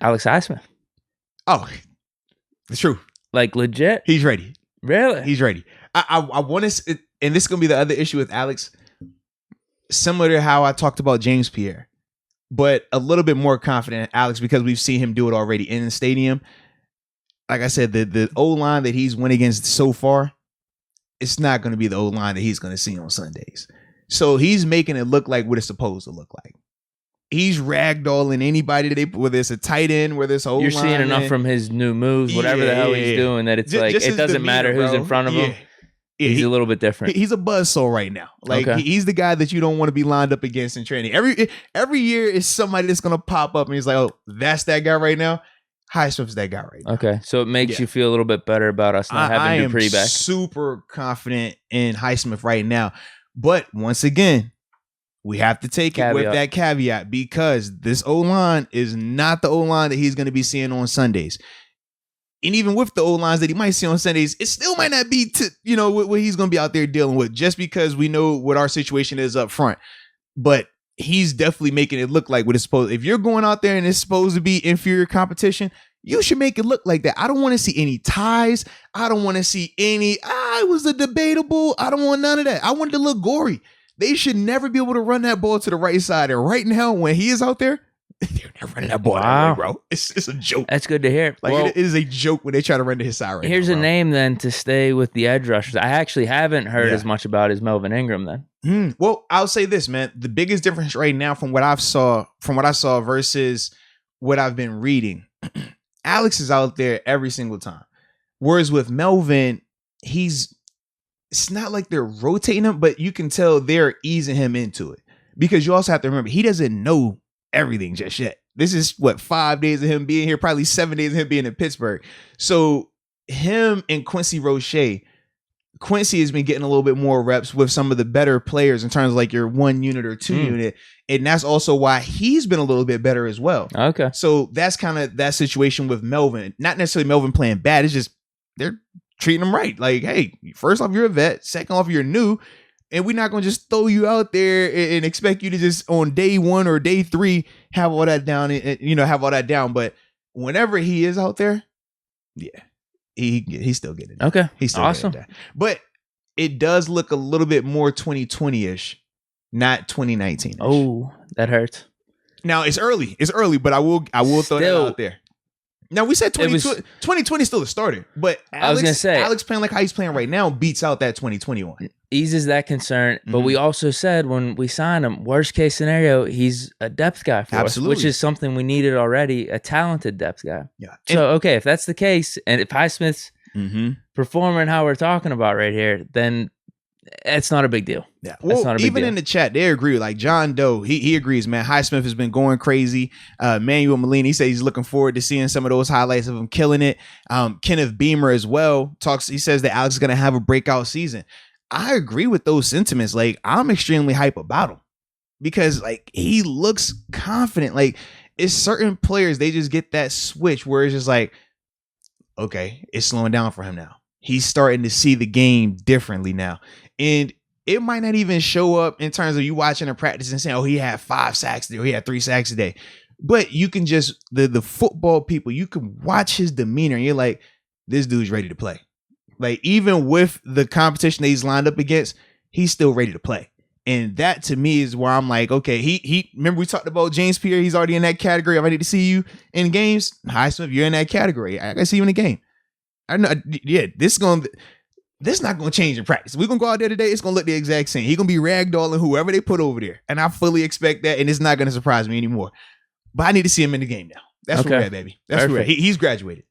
Alex Highsmith. Oh, it's true. Like legit. He's ready. Really? He's ready. I want to, and this is going to be the other issue with Alex, similar to how I talked about James Pierre, but a little bit more confident in Alex because we've seen him do it already in the stadium. Like I said, the O-line that he's went against so far, it's not going to be the O-line that he's going to see on Sundays. So he's making it look like what it's supposed to look like. He's ragdolling anybody whether it's a tight end, whether it's a O-line. You're seeing enough from his new moves, whatever the hell he's doing, that it's like it doesn't matter who's in front of him. He's a little bit different. He's a buzzsaw right now. Like he's the guy that you don't want to be lined up against in training. Every year is somebody that's going to pop up and he's like, oh, that's that guy right now. Highsmith's that guy right now. Okay, so it makes you feel a little bit better about us not having Dupree back. I am super confident in Highsmith right now. But once again, we have to take it with that caveat because this O-line is not the O-line that he's going to be seeing on Sundays. And even with the O-lines that he might see on Sundays, it still might not be what he's going to be out there dealing with just because we know what our situation is up front. But he's definitely making it look like what it's supposed. If you're going out there and it's supposed to be inferior competition, you should make it look like that. I don't want to see any ties. I don't want to see any, it was a debatable. I don't want none of that. I want it to look gory. They should never be able to run that ball to the right side. And right now, when he is out there, they're not running that ball that way, bro. It's a joke. That's good to hear. Like it is a joke when they try to run to his side right now. Here's a name then to stay with the edge rushers. I actually haven't heard as much about as Melvin Ingram then. Well, I'll say this, man. The biggest difference right now from what I saw versus what I've been reading, Alex is out there every single time. Whereas with Melvin, it's not like they're rotating him, but you can tell they're easing him into it. Because you also have to remember, he doesn't know everything just yet. This is 5 days of him being here, probably 7 days of him being in Pittsburgh. So him and Quincy Roche, Quincy has been getting a little bit more reps with some of the better players in terms of like your 1 unit or 2 unit. And that's also why he's been a little bit better as well. Okay. So that's kind of that situation with Melvin. Not necessarily Melvin playing bad. It's just they're treating him right. Like, hey, first off, you're a vet. Second off, you're new. And we're not going to just throw you out there and expect you to just on day 1 or day 3 have all that down and have all that down. But whenever he is out there, he's still getting it. Okay. He's still awesome. Getting it. But it does look a little bit more 2020-ish, not 2019-ish. Oh, that hurts. Now it's early, but I will throw that out there. Now we said 2020 still a starter, but I was gonna say Alex playing like how he's playing right now beats out that 2021. Eases that concern, but we also said when we signed him, worst case scenario, he's a depth guy for us, which is something we needed already, a talented depth guy. Yeah. So okay, if that's the case, and if Highsmith's performing how we're talking about right here, then it's not a big deal. Yeah. Well, not a big even deal. In the chat, they agree. Like John Doe, he agrees, man. Highsmith has been going crazy. Manuel Molina, he says he's looking forward to seeing some of those highlights of him killing it. Kenneth Beamer as well he says that Alex is going to have a breakout season. I agree with those sentiments. Like, I'm extremely hype about him because like he looks confident. Like, it's certain players, they just get that switch where it's just like, okay, it's slowing down for him now. He's starting to see the game differently now. And it might not even show up in terms of you watching a practice and saying, oh, he had 5 sacks today, or he had 3 sacks a day. But you can just, the football people, you can watch his demeanor and you're like, this dude's ready to play. Like, even with the competition that he's lined up against, he's still ready to play. And that to me is where I'm like, okay, he remember we talked about James Pierre, he's already in that category. I'm ready to see you in games. Highsmith, you're in that category. I see you in the game. I know, yeah, this is not going to change in practice. We're going to go out there today. It's going to look the exact same. He's going to be ragdolling whoever they put over there. And I fully expect that. And it's not going to surprise me anymore. But I need to see him in the game now. That's where we're at, baby. That's where we're at. He's graduated.